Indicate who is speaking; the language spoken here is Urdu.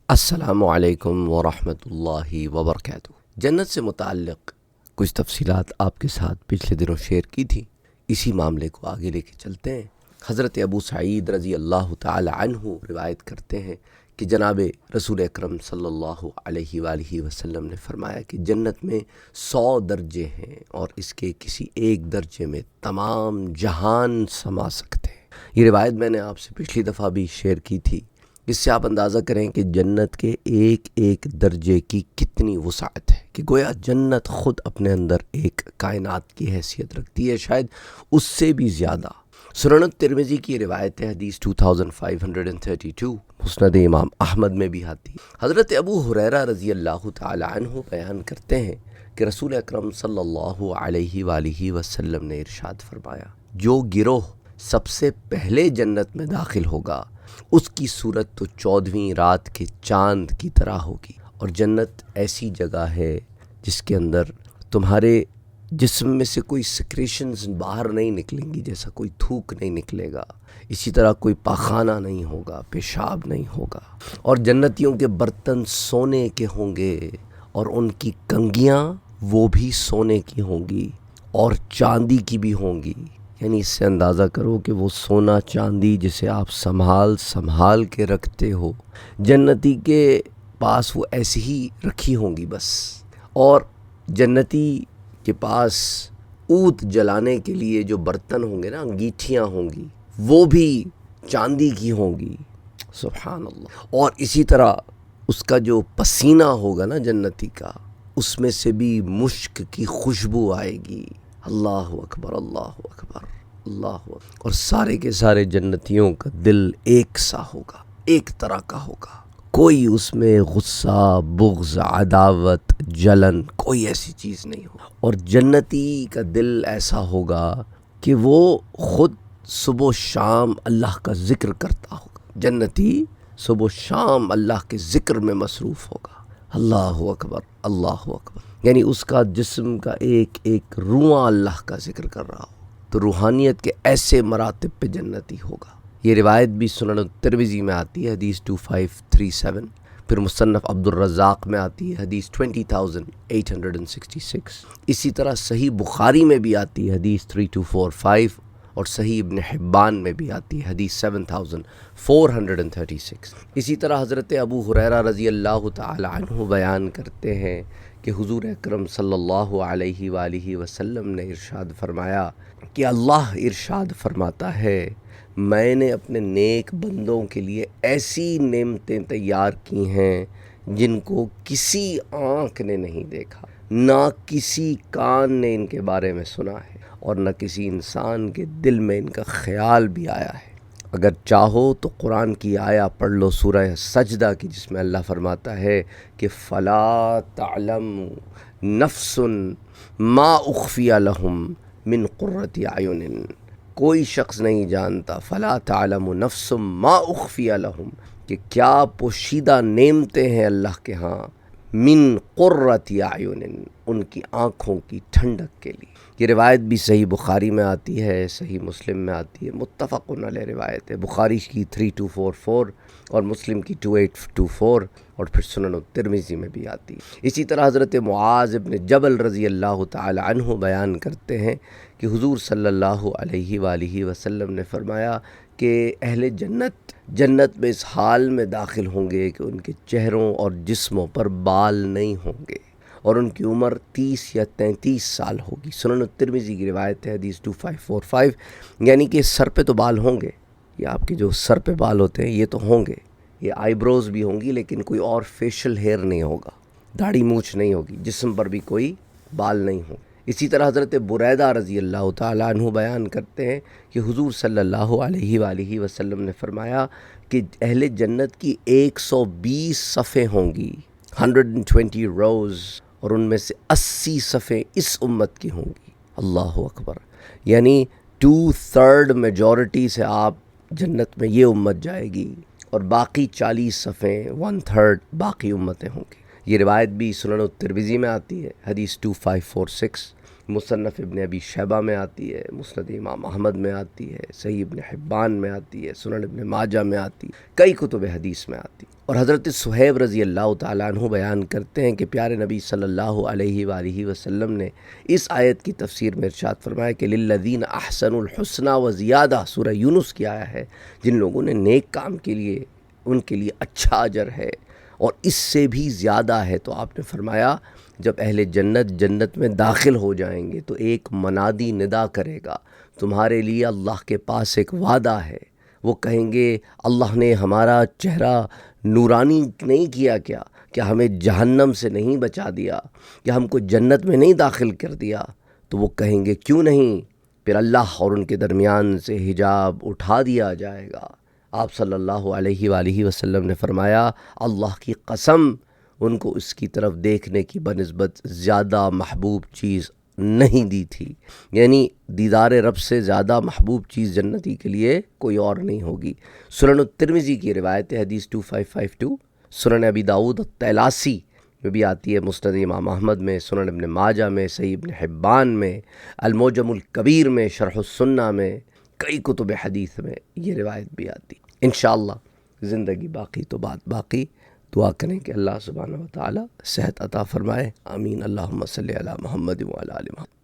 Speaker 1: السلام علیکم ورحمۃ اللہ وبرکاتہ۔ جنت سے متعلق کچھ تفصیلات آپ کے ساتھ پچھلے دنوں شیئر کی تھی، اسی معاملے کو آگے لے کے چلتے ہیں۔ حضرت ابو سعید رضی اللہ تعالی عنہ روایت کرتے ہیں کہ جناب رسول اکرم صلی اللہ علیہ وآلہ وسلم نے فرمایا کہ جنت میں 100 درجے ہیں اور اس کے کسی ایک درجے میں تمام جہان سما سکتے ہیں۔ یہ روایت میں نے آپ سے پچھلی دفعہ بھی شیئر کی تھی۔ اس سے آپ اندازہ کریں کہ جنت کے ایک ایک درجے کی کتنی وسعت ہے، کہ گویا جنت خود اپنے اندر ایک کائنات کی حیثیت رکھتی ہے، شاید اس سے بھی زیادہ۔ سنن الترمذی کی روایت ہے، حدیث 2532، مسند امام احمد میں بھی آتی ہے۔ حضرت ابو ہریرہ رضی اللہ تعالی عنہ بیان کرتے ہیں کہ رسول اکرم صلی اللہ علیہ وآلہ وسلم نے ارشاد فرمایا، جو گروہ سب سے پہلے جنت میں داخل ہوگا اس کی صورت تو 14ویں رات کے چاند کی طرح ہوگی، اور جنت ایسی جگہ ہے جس کے اندر تمہارے جسم میں سے کوئی سیکریشنز باہر نہیں نکلیں گی، جیسا کوئی تھوک نہیں نکلے گا، اسی طرح کوئی پاخانہ نہیں ہوگا، پیشاب نہیں ہوگا، اور جنتیوں کے برتن سونے کے ہوں گے اور ان کی کنگھیاں وہ بھی سونے کی ہوں گی اور چاندی کی بھی ہوں گی۔ یعنی اس سے اندازہ کرو کہ وہ سونا چاندی جسے آپ سنبھال کے رکھتے ہو، جنتی کے پاس وہ ایسی ہی رکھی ہوں گی بس۔ اور جنتی کے پاس عود جلانے کے لیے جو برتن ہوں گے نا، انگیٹھیاں ہوں گی، وہ بھی چاندی کی ہوں گی، سبحان اللہ۔ اور اسی طرح اس کا جو پسینہ ہوگا نا جنتی کا، اس میں سے بھی مشک کی خوشبو آئے گی۔ اللہ اکبر، اللہ اکبر، اللہ اکبر۔ اور سارے کے سارے جنتیوں کا دل ایک سا ہوگا، ایک طرح کا ہوگا، کوئی اس میں غصہ، بغض، عداوت، جلن، کوئی ایسی چیز نہیں ہوگا۔ اور جنتی کا دل ایسا ہوگا کہ وہ خود صبح و شام اللہ کا ذکر کرتا ہوگا، جنتی صبح و شام اللہ کے ذکر میں مصروف ہوگا۔ اللہ اکبر، اللہ اکبر۔ یعنی اس کا جسم کا ایک ایک روواں اللہ کا ذکر کر رہا ہو، تو روحانیت کے ایسے مراتب پہ جنتی ہوگا۔ یہ روایت بھی سنن الترمذی میں آتی ہے، حدیث 2537، پھر مصنف عبد الرزاق میں آتی ہے، حدیث 20866۔ اسی طرح صحیح بخاری میں بھی آتی ہے، حدیث 3245، اور صحیح ابن حبان میں بھی آتی ہے، حدیث 7436۔ اسی طرح حضرت ابو ہریرہ رضی اللہ تعالی عنہ بیان کرتے ہیں کہ حضور اکرم صلی اللہ علیہ وآلہ وسلم نے ارشاد فرمایا کہ اللہ ارشاد فرماتا ہے، میں نے اپنے نیک بندوں کے لیے ایسی نعمتیں تیار کی ہیں جن کو کسی آنکھ نے نہیں دیکھا، نہ کسی کان نے ان کے بارے میں سنا ہے، اور نہ کسی انسان کے دل میں ان کا خیال بھی آیا ہے۔ اگر چاہو تو قرآن کی آیا پڑھ لو، سورہ سجدہ کی، جس میں اللہ فرماتا ہے کہ فَلَا تَعْلَمُ نَفْسٌ مَا أُخْفِيَ لَهُم مِّن قُرَّةِ أَعْيُنٍ، کوئی شخص نہیں جانتا، فَلَا تَعْلَمُ نَفْسٌ مَا أُخْفِيَ لَهُم، کہ کیا پوشیدہ نعمتیں ہیں اللہ کے ہاں، من قرۃ اعین، ان کی آنکھوں کی ٹھنڈک کے لیے۔ یہ روایت بھی صحیح بخاری میں آتی ہے، صحیح مسلم میں آتی ہے، متفق علیہ روایت ہے، بخاری کی 3244 اور مسلم کی 2824، اور پھر سنن الترمذی میں بھی آتی ہے۔ اسی طرح حضرت معاذ بن جبل رضی اللہ تعالی عنہ بیان کرتے ہیں کہ حضور صلی اللہ علیہ وآلہ وسلم نے فرمایا کہ اہل جنت میں اس حال میں داخل ہوں گے کہ ان کے چہروں اور جسموں پر بال نہیں ہوں گے، اور ان کی عمر 30 یا 33 سال ہوگی۔ سنن الترمذی کی روایت ہے، حدیث 2545، یعنی کہ سر پہ تو بال ہوں گے، یہ آپ کے جو سر پہ بال ہوتے ہیں یہ تو ہوں گے، یہ آئی بروز بھی ہوں گی، لیکن کوئی اور فیشل ہیئر نہیں ہوگا، داڑھی مونچھ نہیں ہوگی، جسم پر بھی کوئی بال نہیں ہوں۔ اسی طرح حضرت بریدہ رضی اللہ تعالیٰ عنہ بیان کرتے ہیں کہ حضور صلی اللہ علیہ وآلہ وسلم نے فرمایا کہ اہل جنت کی 120 صفیں ہوں گی، 120 روز، اور ان میں سے 80 صفیں اس امت کی ہوں گی۔ اللہ اکبر۔ یعنی 2/3 میجورٹی سے آپ جنت میں یہ امت جائے گی، اور باقی 40 صفیں 1/3 باقی امتیں ہوں گی۔ یہ روایت بھی سنن الترمذی میں آتی ہے، حدیث 2546، مصنف ابن ابی شیبہ میں آتی ہے، مسند امام احمد میں آتی ہے، صحیح ابن حبان میں آتی ہے، سنن ابن ماجہ میں آتی ہے، کئی کتب حدیث میں آتی ہے۔ اور حضرت صہیب رضی اللہ تعالیٰ عنہ بیان کرتے ہیں کہ پیارے نبی صلی اللہ علیہ وآلہ وسلم نے اس آیت کی تفسیر میں ارشاد فرمایا کہ للذین احسنوا الحسنی وزیادہ، سورہ یونس کی آیا ہے، جن لوگوں نے نیک کام کے لیے ان کے لیے اچھا اجر ہے اور اس سے بھی زیادہ ہے۔ تو آپ نے فرمایا جب اہل جنت جنت میں داخل ہو جائیں گے تو ایک منادی ندا کرے گا، تمہارے لیے اللہ کے پاس ایک وعدہ ہے۔ وہ کہیں گے اللہ نے ہمارا چہرہ نورانی نہیں کیا کیا ہمیں جہنم سے نہیں بچا دیا، کیا ہم کو جنت میں نہیں داخل کر دیا؟ تو وہ کہیں گے کیوں نہیں؟ پھر اللہ اور ان کے درمیان سے حجاب اٹھا دیا جائے گا۔ آپ صلی اللہ علیہ وآلہ وسلم نے فرمایا اللہ کی قسم ان کو اس کی طرف دیکھنے کی بنسبت زیادہ محبوب چیز نہیں دی تھی، یعنی دیدار رب سے زیادہ محبوب چیز جنتی کے لیے کوئی اور نہیں ہوگی۔ سنن الترمذی کی روایت حدیث 2552، سنن ابی داؤد الطیالاسی میں بھی آتی ہے، مسند امام احمد میں، سنن ابن ماجہ میں، صحیح ابن حبان میں، المعجم الکبیر میں، شرح السنہ میں، کئی کتب حدیث میں یہ روایت بھی آتی۔ انشاءاللہ زندگی باقی تو بات باقی، دعا کریں کہ اللہ سبحانہ و تعالی صحت عطا فرمائے، آمین۔ اللہم صلی علی محمد وعلی آل محمد۔